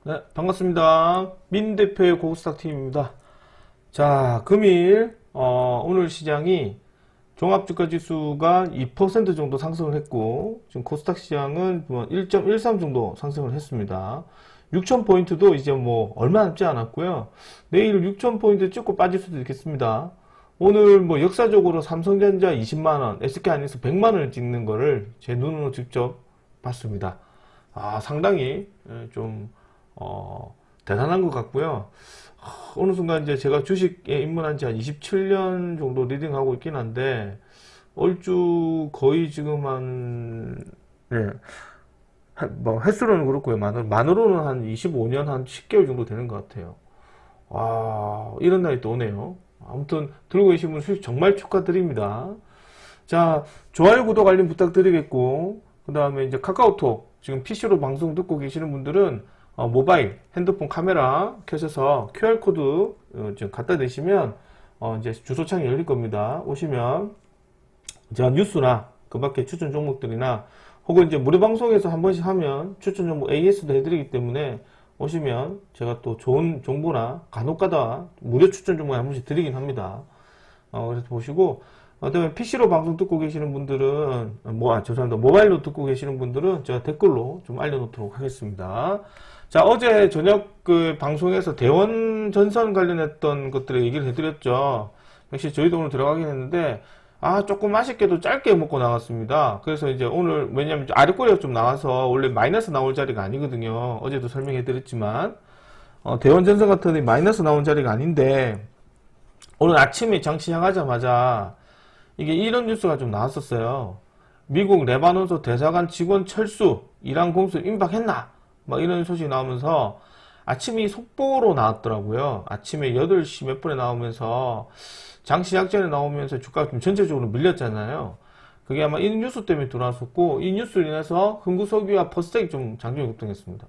네, 반갑습니다. 민 대표의 고스닥팀입니다. 자, 금일, 오늘 시장이 종합주가 지수가 2% 정도 상승을 했고, 지금 코스닥 시장은 1.13 정도 상승을 했습니다. 6,000포인트도 이제 뭐 얼마 남지 않았고요. 내일 6,000포인트 찍고 빠질 수도 있겠습니다. 오늘 뭐 역사적으로 삼성전자 20만원, SK하이닉스 100만원을 찍는 거를 제 눈으로 직접 봤습니다. 상당히 좀 대단한 것 같고요. 어느 순간 이제 제가 주식에 입문한 지 한 27년 정도 리딩하고 있긴 한데, 얼추 거의 지금 뭐 횟수로는 그렇고요. 만으로는 한 25년, 한 10개월 정도 되는 것 같아요. 와, 이런 날이 또 오네요. 아무튼, 들고 계신 분 수익 정말 축하드립니다. 자, 좋아요, 구독, 알림 부탁드리겠고, 그 다음에 이제 카카오톡, 지금 PC로 방송 듣고 계시는 분들은 모바일, 핸드폰 카메라 켜셔서 QR코드 지금 갖다 대시면 이제 주소창이 열릴 겁니다. 오시면 제가 뉴스나 그 밖에 추천 종목들이나 혹은 이제 무료 방송에서 한 번씩 하면 추천 종목 AS도 해드리기 때문에 오시면 제가 또 좋은 정보나 간혹가다 무료 추천 종목에 한 번씩 드리긴 합니다. 그래서 보시고, 그다음에 PC로 방송 듣고 계시는 분들은, 죄송합니다. 모바일로 듣고 계시는 분들은 제가 댓글로 좀 알려놓도록 하겠습니다. 자, 어제 저녁 그 방송에서 대원 전선 관련했던 것들을 얘기를 해드렸죠. 역시 저희도 오늘 들어가긴 했는데, 조금 아쉽게도 짧게 먹고 나갔습니다. 그래서 이제 오늘, 왜냐면 아랫꼬리가 좀 나와서 원래 마이너스 나올 자리가 아니거든요. 어제도 설명해드렸지만, 대원 전선 같은 데 마이너스 나온 자리가 아닌데, 오늘 아침에 장 시작하자마자 이게 이런 뉴스가 좀 나왔었어요. 미국 레바논소 대사관 직원 철수, 이란 공수 임박했나? 막 이런 소식이 나오면서 아침이 속보로 나왔더라고요. 아침에 8시 몇 분에 나오면서 장 시작 전에 나오면서 주가가 좀 전체적으로 밀렸잖아요. 그게 아마 이 뉴스 때문에 들어왔었고, 이 뉴스로 인해서 흥구석유와 퍼스텍이 좀 장중에 급등했습니다.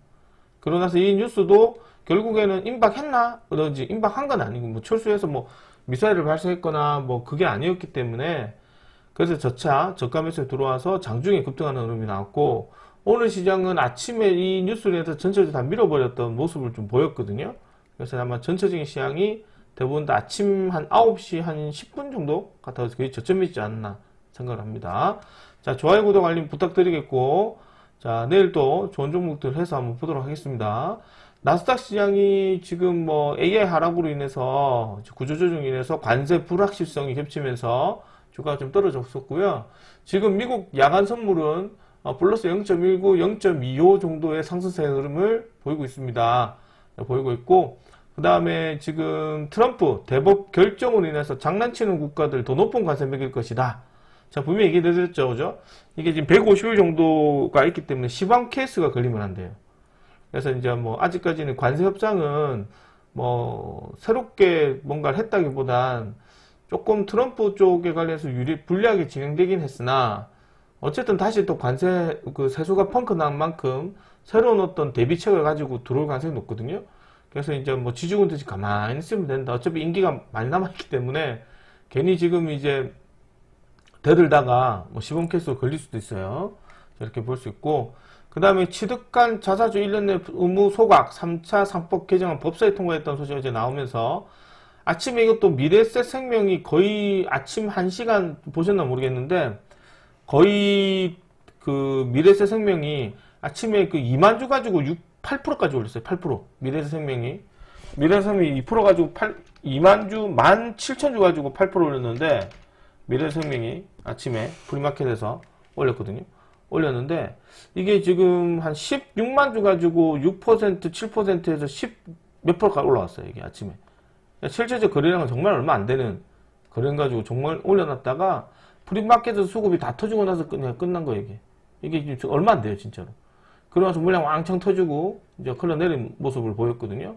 그러고 나서 이 뉴스도 결국에는 임박했나? 그런지 임박한 건 아니고, 뭐 철수해서 뭐 미사일을 발사했거나 뭐 그게 아니었기 때문에, 그래서 저차 저가 매수에 들어와서 장중에 급등하는 흐름이 나왔고, 오늘 시장은 아침에 이 뉴스로 인해서 전체적으로 다 밀어버렸던 모습을 좀 보였거든요. 그래서 아마 전체적인 시장이 대부분 다 아침 한 9시 한 10분 정도 같아서 거의 저점이 있지 않나 생각을 합니다. 자, 좋아요, 구독, 알림 부탁드리겠고, 자, 내일 또 좋은 종목들 해서 한번 보도록 하겠습니다. 나스닥 시장이 지금 뭐 AI 하락으로 인해서 구조조정으로 인해서 관세 불확실성이 겹치면서 주가가 좀 떨어졌었고요. 지금 미국 야간 선물은 플러스 0.19, 0.25 정도의 상승세 흐름을 보이고 있습니다. 보이고 있고, 그 다음에 지금 트럼프 대법 결정으로 인해서 장난치는 국가들 더 높은 관세 매길 것이다. 자, 분명히 얘기해드렸죠, 그죠? 이게 지금 150일 정도가 있기 때문에 시황 케이스가 걸리면 안 돼요. 그래서 이제 뭐 아직까지는 관세 협상은 뭐 새롭게 뭔가를 했다기보단 조금 트럼프 쪽에 관련해서 불리하게 진행되긴 했으나, 어쨌든 다시 또 관세 그 세수가 펑크 난 만큼 새로운 어떤 대비책을 가지고 들어올 가능성이 높거든요. 그래서 이제 뭐 지지군 듯이 가만히 있으면 된다. 어차피 임기가 많이 남아있기 때문에 괜히 지금 이제 대들다가 뭐 시범 케이스로 걸릴 수도 있어요. 이렇게 볼 수 있고, 그 다음에 취득한 자사주 1년 내 의무 소각 3차 상법 개정안 법사위 통과했다는 소식이 어제 나오면서, 아침에 이것도 미래에셋 생명이 거의 아침 1시간 보셨나 모르겠는데, 거의 그 미래에셋 생명이 아침에 그 2만 주 가지고 8%까지 올렸어요. 8%. 미래에셋 생명이 2% 가지고 2만 주, 17,000주 가지고 8% 올렸는데, 미래에셋 생명이 아침에 프리마켓에서 올렸거든요. 올렸는데, 이게 지금 한 16만 주 가지고 6%, 7%에서 10 몇 %까지 올라왔어요. 이게 아침에. 실제적 거래량은 정말 얼마 안 되는 거래 가지고 정말 올려놨다가 프리마켓에서 수급이 다 터지고 나서 그냥 끝난 거예요, 이게. 이게 지금 얼마 안 돼요, 진짜로. 그러면서 물량 왕창 터지고, 이제 흘러내린 모습을 보였거든요.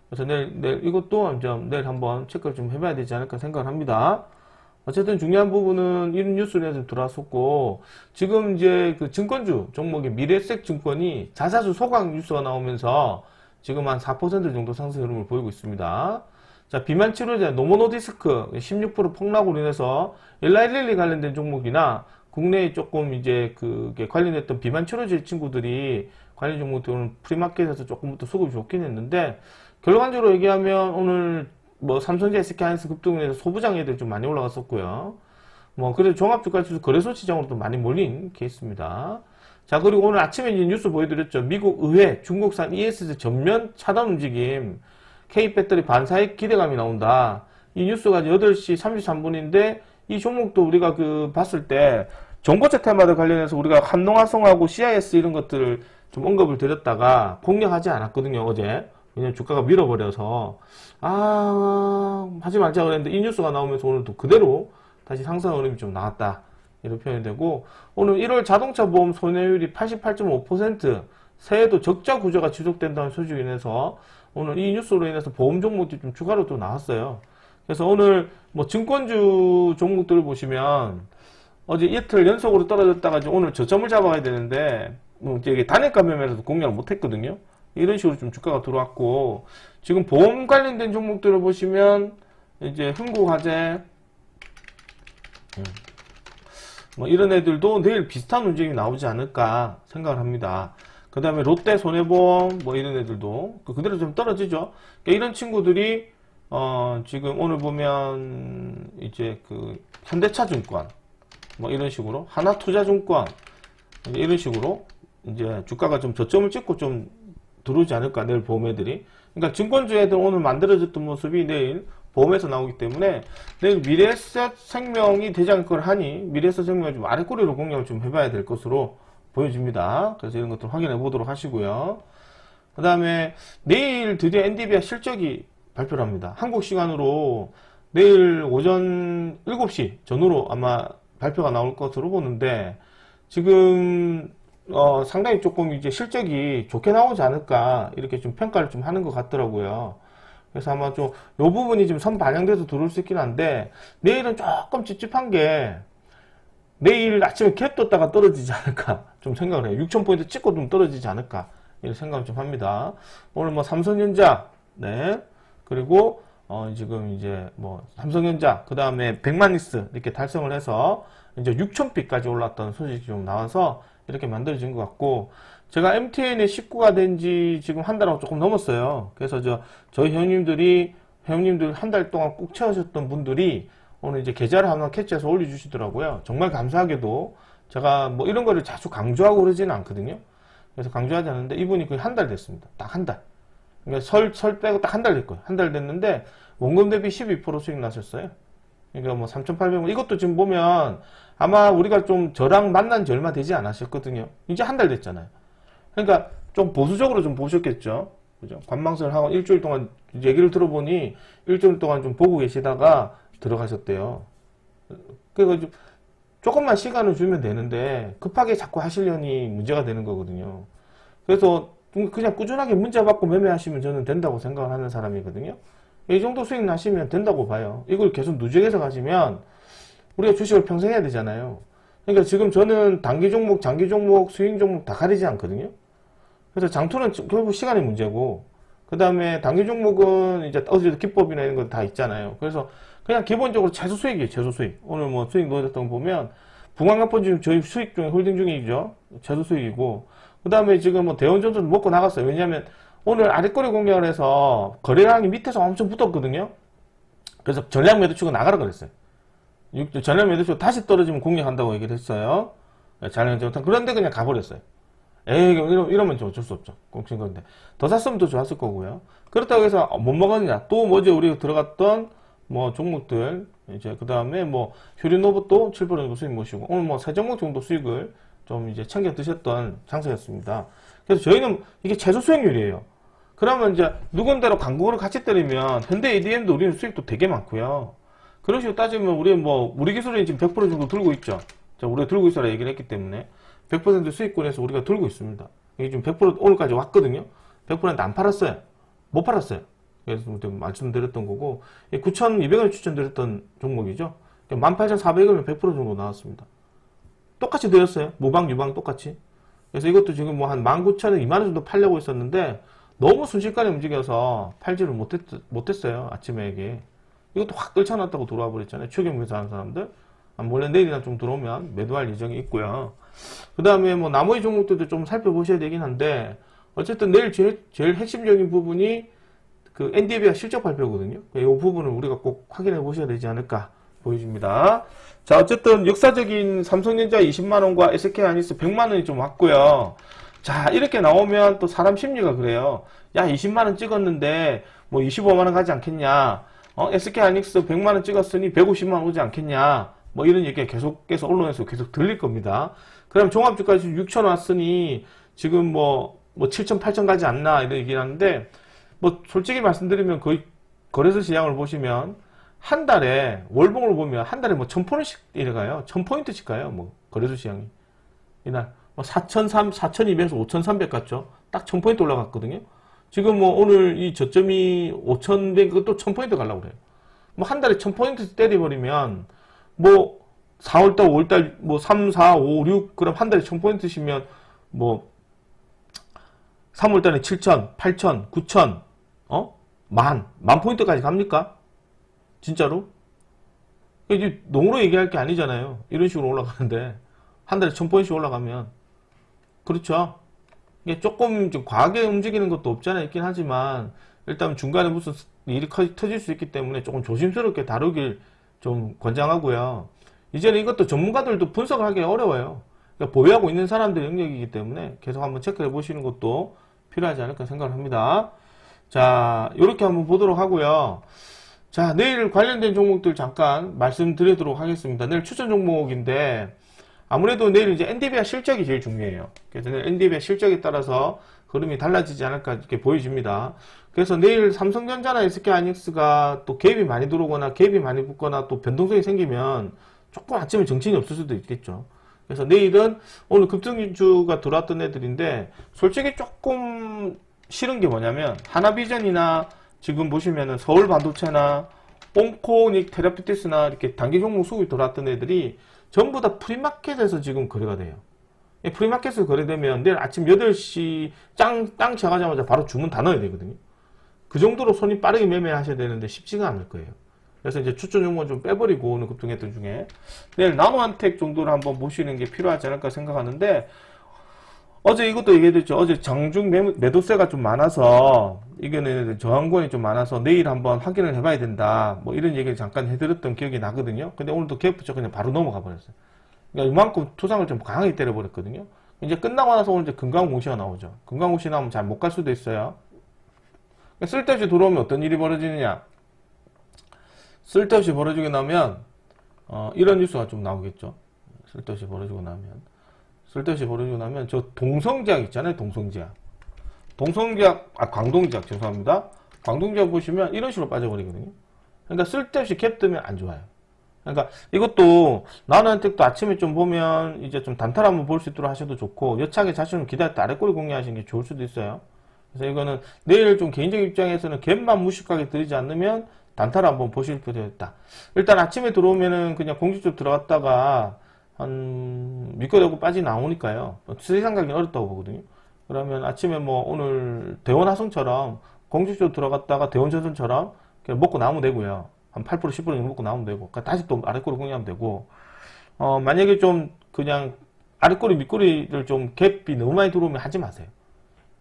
그래서 내일 이것도 이제 내일 한번 체크를 좀 해봐야 되지 않을까 생각을 합니다. 어쨌든 중요한 부분은 이런 뉴스를 들어왔었고, 지금 이제 그 증권주 종목의 미래에셋 증권이 자사주 소각 뉴스가 나오면서 지금 한 4% 정도 상승 흐름을 보이고 있습니다. 자, 비만 치료제 노모노디스크 16% 폭락으로 인해서 엘라일릴리 관련된 종목이나 국내에 조금 이제 그게 관련했던 비만 치료제 친구들이 관련 종목들은 프리마켓에서 조금부터 수급이 좋긴 했는데, 결과적으로 얘기하면 오늘 뭐 삼성전자, SK하이닉스 급등해서 소부장 애들 좀 많이 올라갔었고요. 뭐 그래도 종합주가지수 거래소 시장으로도 많이 몰린 케이스입니다. 자, 그리고 오늘 아침에 이제 뉴스 보여드렸죠. 미국 의회 중국산 ESG 전면 차단 움직임, K배터리 반사익 기대감이 나온다. 이 뉴스가 8시 33분인데 이 종목도 우리가 그 봤을 때 전고체 테마들 관련해서 우리가 한농화성하고 CIS 이런 것들을 좀 언급을 드렸다가 공략하지 않았거든요, 어제. 왜냐면 주가가 밀어버려서 하지 말자 그랬는데 이 뉴스가 나오면서 오늘도 그대로 다시 상승 흐름이 좀 나왔다, 이렇게 표현이 되고, 오늘 1월 자동차 보험 손해율이 88.5%, 새해도 적자 구조가 지속된다는 소식으로 인해서 오늘 이 뉴스로 인해서 보험 종목들이 좀 추가로 또 나왔어요. 그래서 오늘 뭐 증권주 종목들을 보시면 어제 이틀 연속으로 떨어졌다가 이제 오늘 저점을 잡아야 되는데 이게 단일가 매매라서 공략을 못했거든요. 이런 식으로 좀 주가가 들어왔고, 지금 보험 관련된 종목들을 보시면 이제 흥국화재 뭐 이런 애들도 내일 비슷한 움직임이 나오지 않을까 생각을 합니다. 그 다음에 롯데 손해보험 뭐 이런 애들도 그대로 좀 떨어지죠. 그러니까 이런 친구들이 지금 오늘 보면 이제 그 현대차증권 뭐 이런 식으로 하나투자증권 이런 식으로 이제 주가가 좀 저점을 찍고 좀 들어오지 않을까, 내일 보험 애들이. 그러니까 증권주 애들 오늘 만들어졌던 모습이 내일 보험에서 나오기 때문에 내일 미래에셋생명이 대장걸 하니 미래에셋생명을 좀 아래꼬리로 공략을 좀 해봐야 될 것으로 보여집니다. 그래서 이런 것들 확인해 보도록 하시고요. 그 다음에 내일 드디어 엔비디아 실적이 발표를 합니다. 한국 시간으로 내일 오전 7시 전후로 아마 발표가 나올 것으로 보는데, 지금 상당히 조금 이제 실적이 좋게 나오지 않을까 이렇게 좀 평가를 좀 하는 것 같더라고요. 그래서 아마 좀 요 부분이 지금 선 반영돼서 들어올 수 있긴 한데, 내일은 조금 찝찝한 게 내일 아침에 갭 떴다가 떨어지지 않을까 좀 생각을 해요. 6,000포인트 찍고 좀 떨어지지 않을까 이런 생각을 좀 합니다. 오늘 뭐 삼성전자, 네, 그리고 지금 이제 뭐 삼성전자, 그 다음에 백만니스 이렇게 달성을 해서 이제 6,000피까지 올랐던 소식이 좀 나와서 이렇게 만들어진 것 같고, 제가 MTN의 식구가 된 지 지금 한 달하고 조금 넘었어요. 그래서 저희 회원님들 한 달 동안 꾹 채우셨던 분들이 오늘 이제 계좌를 하나 캐치해서 올려주시더라고요. 정말 감사하게도 제가 뭐 이런 거를 자주 강조하고 그러지는 않거든요. 그래서 강조하지 않는데 이분이 거의 한 달 됐습니다. 딱 한 달. 그러니까 설 빼고 딱 한 달 됐고요. 한 달 됐는데 원금 대비 12% 수익 나셨어요. 그러니까 뭐 3,800원. 이것도 지금 보면 아마 우리가 좀 저랑 만난 지 얼마 되지 않으셨거든요. 이제 한 달 됐잖아요. 그러니까 좀 보수적으로 좀 보셨겠죠. 그죠? 관망설 하고 일주일 동안 얘기를 들어보니 일주일 동안 좀 보고 계시다가 들어가셨대요. 그래서 조금만 시간을 주면 되는데 급하게 자꾸 하시려니 문제가 되는 거거든요. 그래서 그냥 꾸준하게 문자 받고 매매하시면 저는 된다고 생각하는 사람이거든요. 이 정도 수익 나시면 된다고 봐요. 이걸 계속 누적해서 가시면 우리가 주식을 평생 해야 되잖아요. 그러니까 지금 저는 단기 종목, 장기 종목, 스윙 종목 다 가리지 않거든요. 그래서 장투는 결국 시간의 문제고, 그 다음에 단기 종목은 이제 어디서 기법이나 이런 거 다 있잖아요. 그래서 그냥 기본적으로 최소 수익이에요, 최소 수익. 오늘 뭐 수익 넣어졌던 거 보면, 붕황간폰 지금 저희 수익 중에 홀딩 중이죠. 최소 수익이고, 그 다음에 지금 뭐 대원전선 먹고 나갔어요. 왜냐면 오늘 아래꼬리 공략을 해서 거래량이 밑에서 엄청 붙었거든요. 그래서 전량 매도 치고 나가라 그랬어요. 전량 매도 치고 다시 떨어지면 공략한다고 얘기를 했어요. 그런데 그냥 가버렸어요. 에이, 이러면 어쩔 수 없죠. 꽁친 건데. 더 샀으면 더 좋았을 거고요. 그렇다고 해서 못 먹었냐. 또 뭐지, 우리가 들어갔던 뭐 종목들, 이제 그 다음에 뭐 휴리노브도 7% 정도 수익 모시고, 오늘 뭐 3종목 정도 수익을 좀 이제 챙겨 드셨던 장세였습니다. 그래서 저희는 이게 최소 수익률이에요. 그러면 이제 누군가로 강국으로 같이 때리면 현대 ADM도 우리는 수익도 되게 많고요. 그런 식으로 따지면 우리 기술이 지금 100% 정도 들고 있죠. 우리가 들고 있어라 얘기를 했기 때문에 100% 수익권에서 우리가 들고 있습니다. 이게 지금 100% 오늘까지 왔거든요. 100% 안 팔았어요. 못 팔았어요. 그래서 말씀드렸던 거고, 9,200원 추천드렸던 종목이죠. 18,400원이면 100% 정도 나왔습니다. 똑같이 되었어요. 무방, 유방 똑같이. 그래서 이것도 지금 뭐 한 19,000원, 2만원 정도 팔려고 했었는데 너무 순식간에 움직여서 팔지를 못했어요. 아침에 이게. 이것도 확 끌쳐놨다고 돌아와 버렸잖아요. 추경매수 하는 사람들. 원래 내일이나 좀 들어오면 매도할 예정이 있고요. 그 다음에 뭐 나머지 종목들도 좀 살펴보셔야 되긴 한데, 어쨌든 내일 제일 핵심적인 부분이 그 엔디비아 실적 발표거든요. 이 부분을 우리가 꼭 확인해 보셔야 되지 않을까 보여집니다. 자, 어쨌든 역사적인 삼성전자 20만원과 SK하이닉스 100만원이 좀 왔고요. 자, 이렇게 나오면 또 사람 심리가 그래요. 야, 20만원 찍었는데 뭐 25만원 가지 않겠냐. SK하이닉스 100만원 찍었으니 150만원 오지 않겠냐. 뭐 이런 얘기가 계속해서 언론에서 계속 들릴 겁니다. 그럼 종합주가지 6천 왔으니 지금 뭐 7천, 8천 가지 않나 이런 얘기를 하는데, 뭐 솔직히 말씀드리면 거의 거래소 시장을 보시면 한 달에 월봉을 보면 한 달에 뭐 1000포인트씩 이래가요. 1000포인트씩 가요. 뭐 거래소 시장이 이날 뭐 4200에서 5300 갔죠. 딱 1000포인트 올라갔거든요. 지금 뭐 오늘 이 저점이 5100, 그것도 1000포인트 가려고 그래요. 뭐 한 달에 1000포인트 때려버리면 뭐 4월달, 5월달 뭐 3, 4, 5, 6 그럼 한 달에 1000포인트시면 뭐 3월달에 7000, 8000, 9000 만 포인트까지 갑니까? 진짜로? 이제 농으로 얘기할 게 아니잖아요. 이런 식으로 올라가는데 한 달에 1000포인트씩 올라가면, 그렇죠? 이게 조금 좀 과하게 움직이는 것도 없잖아 있긴 하지만, 일단 중간에 무슨 일이 터질 수 있기 때문에 조금 조심스럽게 다루길 좀 권장하고요. 이제는 이것도 전문가들도 분석을 하기 어려워요. 그러니까 보유하고 있는 사람들의 영역이기 때문에 계속 한번 체크해 보시는 것도 필요하지 않을까 생각을 합니다. 자, 이렇게 한번 보도록 하고요. 자, 내일 관련된 종목들 잠깐 말씀드리도록 하겠습니다. 내일 추천 종목인데, 아무래도 내일 이제 엔디비아 실적이 제일 중요해요. 그래서 내일 엔디비아 실적에 따라서 흐름이 달라지지 않을까 이렇게 보여집니다. 그래서 내일 삼성전자나 SK하이닉스가 또 갭이 많이 들어오거나 갭이 많이 붙거나 또 변동성이 생기면 조금 아침에 정신이 없을 수도 있겠죠. 그래서 내일은 오늘 급등주가 들어왔던 애들인데, 솔직히 조금 싫은 게 뭐냐면 하나비전이나 지금 보시면은 서울반도체나 온코닉 테라피티스나 이렇게 단기 종목 수급이 들어왔던 애들이 전부 다 프리마켓에서 지금 거래가 돼요. 프리마켓에서 거래되면 내일 아침 8시 땅 쳐가자마자 바로 주문 다 넣어야 되거든요. 그 정도로 손이 빠르게 매매하셔야 되는데 쉽지가 않을 거예요. 그래서 이제 추천 종목은 좀 빼버리고 오늘 급등했던 중에 내일 나노한텍 정도를 한번 보시는 게 필요하지 않을까 생각하는데, 어제 이것도 얘기해드렸죠. 어제 장중 매도세가 좀 많아서, 이거는 저항권이 좀 많아서 내일 한번 확인을 해봐야 된다. 뭐 이런 얘기를 잠깐 해드렸던 기억이 나거든요. 근데 오늘도 갭 붙여 그냥 바로 넘어가 버렸어요. 그러니까 이만큼 투상을 좀 강하게 때려버렸거든요. 이제 끝나고 나서 오늘 이제 금강공시가 나오죠. 금강공시 나오면 잘 못 갈 수도 있어요. 그러니까 쓸데없이 들어오면 어떤 일이 벌어지느냐. 쓸데없이 벌어지고 나면, 이런 뉴스가 좀 나오겠죠. 쓸데없이 벌어지고 나면. 저 동성제약 있잖아요. 광동제약 죄송합니다. 광동제약 보시면 이런 식으로 빠져버리거든요. 그러니까 쓸데없이 캡 뜨면 안 좋아요. 그러니까 이것도 나노한텍도 아침에 좀 보면 이제 좀 단타를 한번 볼 수 있도록 하셔도 좋고, 여차하게 자신을 기다릴 때 아래꼬리 공략하시는 게 좋을 수도 있어요. 그래서 이거는 내일 좀 개인적인 입장에서는 갭만 무식하게 들이지 않으면 단타를 한번 보실 필요가 있다. 일단 아침에 들어오면은 그냥 공식 들어갔다가 한 밑거대고 빠지 나오니까요. 세상 가기는 어렵다고 보거든요. 그러면 아침에 뭐 오늘 대원화성처럼 공식적으로 들어갔다가 대원전선처럼 그냥 먹고 나오면 되고요. 한 8% 10% 정도 먹고 나오면 되고, 그러니까 다시 또 아래꼬리 공략하면 되고, 만약에 좀 그냥 아래꼬리 밑꼬리를 좀 갭이 너무 많이 들어오면 하지 마세요.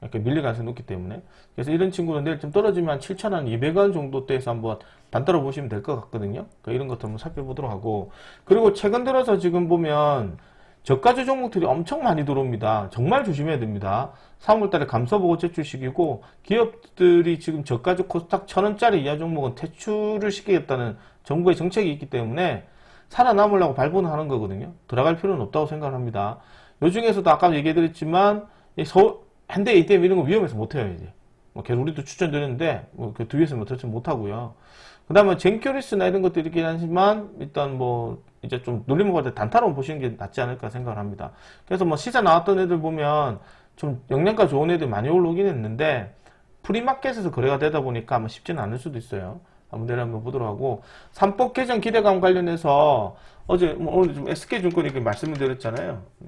이렇게 밀릴 가능성이 높기 때문에. 그래서 이런 친구는 내일 좀 떨어지면 7,200원 정도 대에서 한번 단타로 보시면 될 것 같거든요. 그러니까 이런 것도 한번 살펴보도록 하고, 그리고 최근 들어서 지금 보면 저가주 종목들이 엄청 많이 들어옵니다. 정말 조심해야 됩니다. 3월달에 감사보고 제출시키고, 기업들이 지금 저가주 코스닥 1000원짜리 이하 종목은 퇴출을 시키겠다는 정부의 정책이 있기 때문에 살아남으려고 발본하는 거거든요. 들어갈 필요는 없다고 생각을 합니다. 요 중에서도 아까 얘기해드렸지만 현대 ATM 이런 거 위험해서 못해요. 이제 뭐 계속 우리도 추천드렸는데 그 뒤에서 못하고요. 그 다음에 젠큐리스나 이런 것도 이렇게 하지만 일단 뭐 이제 좀 눌림목할 때 단타로 보시는 게 낫지 않을까 생각을 합니다. 그래서 뭐 시사 나왔던 애들 보면 좀 영양가 좋은 애들 많이 올라오긴 했는데 프리마켓에서 거래가 되다 보니까 아마 쉽지는 않을 수도 있어요. 내일 한번 보도록 하고, 삼법 개정 기대감 관련해서 어제 뭐 오늘 좀 SK증권 이렇게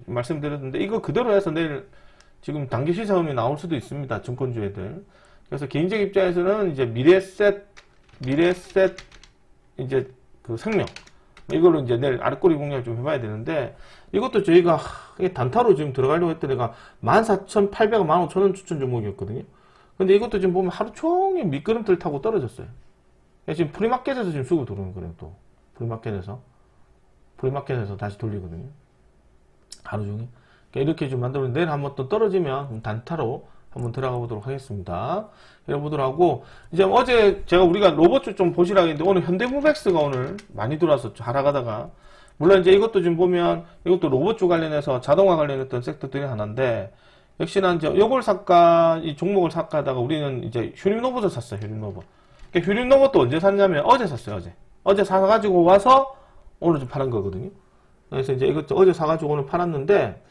말씀드렸는데 이거 그대로 해서 내일 지금 단기 시사음이 나올 수도 있습니다. 증권주 애들. 그래서 개인적 입장에서는 이제 미래셋 이제 그 생명 이걸로 이제 내일 아랫꼬리 공략을 좀 해봐야 되는데, 이것도 저희가 단타로 지금 들어가려고 했던 애가 14,800원, 15,000원 추천 종목이었거든요. 근데 이것도 지금 보면 하루 종일 미끄럼틀 타고 떨어졌어요. 지금 프리마켓에서 지금 수급 들어오는 거예요, 또. 프리마켓에서 다시 돌리거든요. 하루 종일. 이렇게 좀 만들어 내일 한번 또 떨어지면 단타로 한번 들어가 보도록 하겠습니다. 여러분들 하고, 이제 어제 우리가 로봇주 좀 보시라 했는데, 오늘 현대무백스가 오늘 많이 들어왔었죠. 하락하다가. 물론 이제 이것도 지금 보면, 이것도 로봇주 관련해서 자동화 관련했던 섹터들이 하나인데, 역시나 이제 요걸 살까, 이 종목을 살까 하다가 우리는 이제 휴림로봇을 샀어요, 휴림로봇. 휴림로봇도 언제 샀냐면, 어제 샀어요, 어제. 어제 사가지고 와서 오늘 좀 팔은 거거든요. 그래서 이제 이것 어제 사가지고 오늘 팔았는데,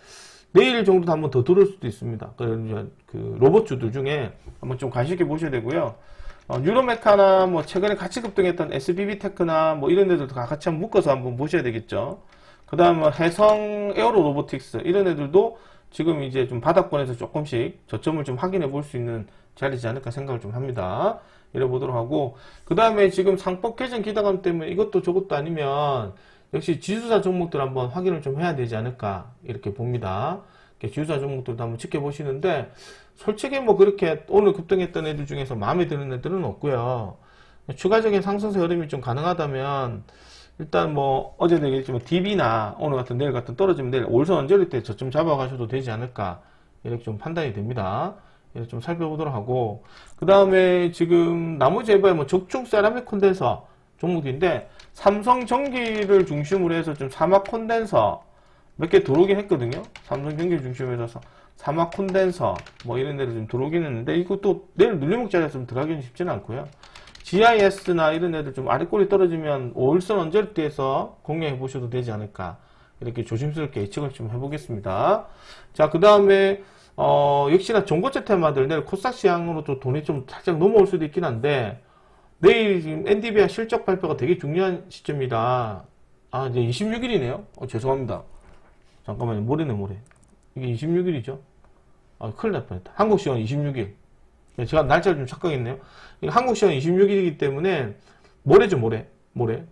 내일 정도도 한번 더 들어올 수도 있습니다. 그 로봇주들 중에 한번 좀 관심 있게 보셔야 되고요. 뉴로메카나 뭐 최근에 같이 급등했던 SBB테크나 뭐 이런 애들도 같이 한번 묶어서 한번 보셔야 되겠죠. 그 다음 해성 에어로 로보틱스 이런 애들도 지금 이제 좀 바닥권에서 조금씩 저점을 좀 확인해 볼 수 있는 자리지 않을까 생각을 좀 합니다. 이래 보도록 하고, 그 다음에 지금 상법 개정 기대감 때문에 이것도 저것도 아니면 역시 지수사 종목들 한번 확인을 좀 해야 되지 않을까 이렇게 봅니다. 지수사 종목들도 한번 지켜보시는데, 솔직히 뭐 그렇게 오늘 급등했던 애들 중에서 마음에 드는 애들은 없고요. 추가적인 상승세 흐름이 좀 가능하다면 일단 뭐 어제도 얘기했지만 DB나 오늘 같은 내일 같은 떨어지면 내일 올선 언저리 때 저점 잡아가셔도 되지 않을까 이렇게 좀 판단이 됩니다. 이렇게 좀 살펴보도록 하고, 그 다음에 지금 나머지 해봐야 뭐 적중 세라믹 콘덴서 종목인데, 삼성전기를 중심으로 해서 좀 사막 콘덴서 몇 개 들어오긴 했거든요. 삼성전기 중심으로 해서 사막 콘덴서 뭐 이런 데를 좀 들어오긴 했는데, 이것도 내일 눌림목자리에서 좀 들어가기는 쉽지는 않고요. GIS나 이런 애들 좀 아랫골이 떨어지면 5일선 언저리대에서 공략해 보셔도 되지 않을까 이렇게 조심스럽게 예측을 좀 해보겠습니다. 자, 그 다음에 역시나 전고체 테마들 내일 코스닥 시향으로 또 돈이 좀 살짝 넘어올 수도 있긴 한데, 내일 지금 엔디비아 실적 발표가 되게 중요한 시점이다. 아, 이제 26일이네요. 죄송합니다. 잠깐만요. 모레네, 모레. 이게 26일이죠. 아, 큰일 날 뻔했다. 한국 시간 26일. 제가 날짜를 좀 착각했네요. 한국 시간 26일이기 때문에 모레죠, 모레.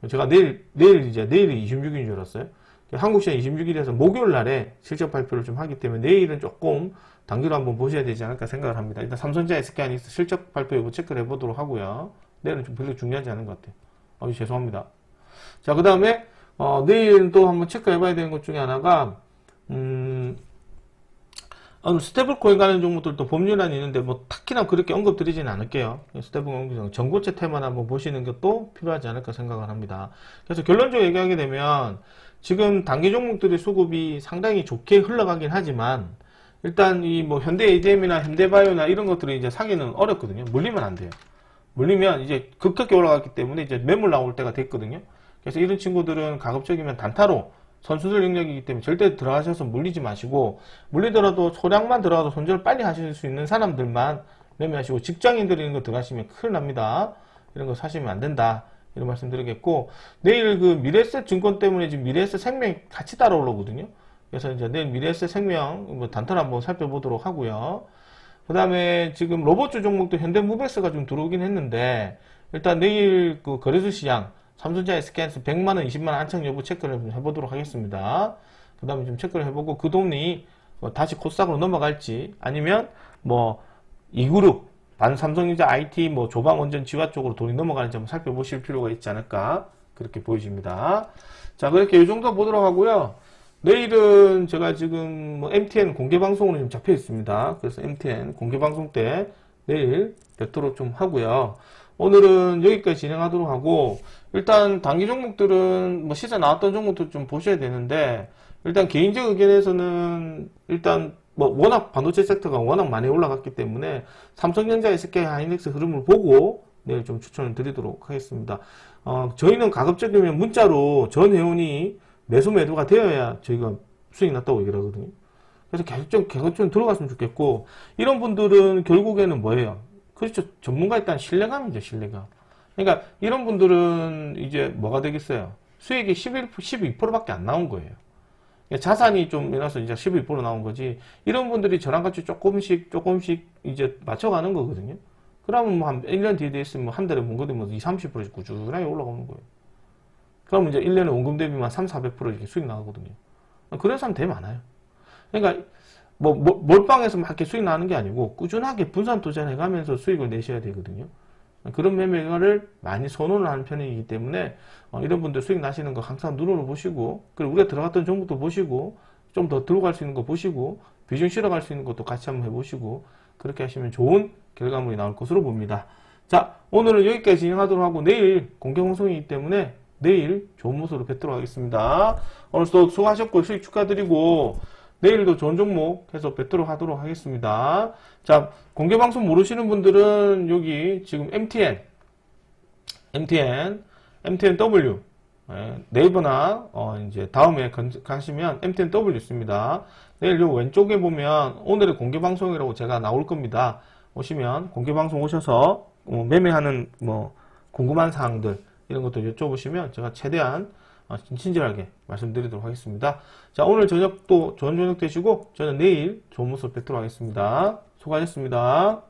제가 내일이 26일인 줄 알았어요. 한국 시간 26일에서 목요일 날에 실적 발표를 좀 하기 때문에 내일은 조금 단기로 한번 보셔야 되지 않을까 생각을 합니다. 일단 삼성전자 SK하이닉스 실적 발표 여부 체크를 해보도록 하고요. 내일은 좀 별로 중요하지 않은 것 같아요. 죄송합니다. 자, 그 다음에 내일 또 한번 체크해봐야 되는 것 중에 하나가 스테이블 코인 관련 종목들도 법률안이 있는데 뭐 특히나 그렇게 언급드리지는 않을게요. 스테이블 코인 전고체 테마나 한번 보시는 것도 필요하지 않을까 생각을 합니다. 그래서 결론적으로 얘기하게 되면 지금 단기 종목들의 수급이 상당히 좋게 흘러가긴 하지만, 일단 이 뭐 현대 ADM이나 현대바이오나 이런 것들이 이제 사기는 어렵거든요. 물리면 안 돼요. 물리면 이제 급격히 올라갔기 때문에 이제 매물 나올 때가 됐거든요. 그래서 이런 친구들은 가급적이면 단타로, 선수들 영역이기 때문에 절대 들어가셔서 물리지 마시고, 물리더라도 소량만 들어가도 손절을 빨리 하실 수 있는 사람들만 매매하시고, 직장인들이 이런 거 들어가시면 큰일 납니다. 이런 거 사시면 안 된다. 이런 말씀 드리겠고, 내일 그 미래에셋 증권 때문에 지금 미래에셋 생명이 같이 따라오거든요. 그래서 이제 내일 미래에셋 생명 뭐 단타를 한번 살펴보도록 하고요. 그 다음에 지금 로봇주 종목도 현대무베스가 좀 들어오긴 했는데, 일단 내일 그 거래소 시장, 삼성전자 SK하이닉스 100만원, 20만원 안착 여부 체크를 해보도록 하겠습니다. 그 다음에 좀 체크를 해보고, 그 돈이 다시 코스닥으로 넘어갈지, 아니면 뭐 2그룹, 반삼성전자 IT, 뭐 조방원전 지화 쪽으로 돈이 넘어가는지 한번 살펴보실 필요가 있지 않을까, 그렇게 보여집니다. 자, 그렇게 이 정도 보도록 하고요. 내일은 제가 지금 뭐 MTN 공개방송으로 좀 잡혀 있습니다. 그래서 MTN 공개방송 때 내일 뵙도록 좀 하고요. 오늘은 여기까지 진행하도록 하고, 일단 단기 종목들은 뭐 시세 나왔던 종목들 좀 보셔야 되는데, 일단 개인적 의견에서는 일단 뭐 워낙 반도체 섹터가 워낙 많이 올라갔기 때문에 삼성전자, SK하이닉스 흐름을 보고 내일 좀 추천을 드리도록 하겠습니다. 저희는 가급적이면 문자로 전 회원이 매수 매도가 되어야 저희가 수익 났다고 얘기를 하거든요. 그래서 계속 좀 들어갔으면 좋겠고, 이런 분들은 결국에는 뭐예요? 그렇죠. 전문가에 따른 신뢰감이죠, 신뢰감. 그러니까 이런 분들은 이제 뭐가 되겠어요? 수익이 12%밖에 안 나온 거예요. 그러니까 자산이 좀 일어나서 이제 12% 나온 거지. 이런 분들이 저랑 같이 조금씩 이제 맞춰가는 거거든요. 그러면 뭐 한 1년 뒤에 있으면 한 달에 본 거든 뭐 20, 30% 꾸준하게 올라가는 거예요. 그럼 이제 1년에 원금 대비만 3, 400% 이렇게 수익 나가거든요. 그런 사람 되게 많아요. 그러니까 몰빵해서 막 이렇게 수익 나는 게 아니고 꾸준하게 분산 투자를 해가면서 수익을 내셔야 되거든요. 그런 매매를 많이 선호를 하는 편이기 때문에 이런 분들 수익 나시는 거 항상 눈으로 보시고, 그리고 우리가 들어갔던 종목도 보시고, 좀 더 들어갈 수 있는 거 보시고, 비중 실어갈 수 있는 것도 같이 한번 해보시고, 그렇게 하시면 좋은 결과물이 나올 것으로 봅니다. 자, 오늘은 여기까지 진행하도록 하고, 내일 공개방송이기 때문에 내일 좋은 모습으로 뵙도록 하겠습니다. 오늘도 수고하셨고 수익 축하드리고, 내일도 좋은 종목 해서 뵙도록 하도록 하겠습니다. 자, 공개방송 모르시는 분들은 여기 지금 MTNW, 네이버나 이제 다음에 가시면 MTNW 있습니다. 내일 요 왼쪽에 보면 오늘의 공개방송이라고 제가 나올 겁니다. 오시면 공개방송 오셔서 매매하는 궁금한 사항들 이런 것도 여쭤보시면 제가 최대한 친절하게 말씀드리도록 하겠습니다. 자, 오늘 저녁도 좋은 저녁 되시고 저는 내일 좋은 모습 뵙도록 하겠습니다. 수고하셨습니다.